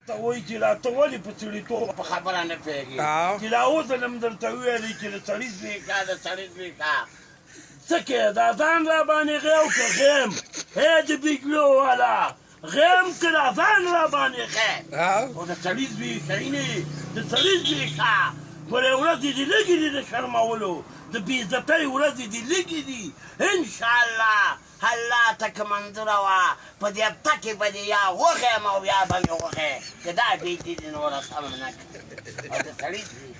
ته وایي چې لا ته ولې په سړیتوب په خبره نه پوهېږي چې لا اوس هم درته ویلي چې د سړي زوی کا د سړي زوی کا څه کې دا ځان را باندې غیو که غیم هی د بیګلو والا غیم که دا ځان را باندې غی خو د سړي زوی ښایي نه د سړي زوی کا ګورې ورځې دې لږې دي د شرمولو د بېعزتۍ ورځې دې لږې دي انشاءالله الله ته که منظوره وه په دې هفته کې به دې یا وښیم او یا به مې وښې که دا بېعزتي دې نوره سم نه کړي او د سړي زوی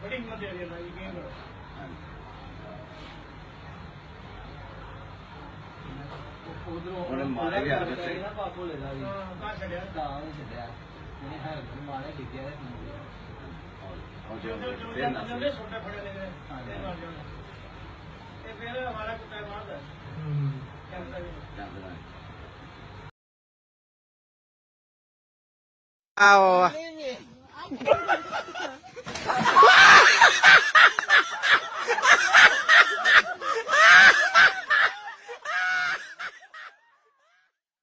बड़ी हिम्मत दे रही है यकीन करो ਉਹਨੇ ਮਾਰੇ ਗਿਆ ਦੱਸੇ कहाँ छड़िया जल्दी छोटे फड़े लगे फिर हमारा कुत्ता मारता है आओ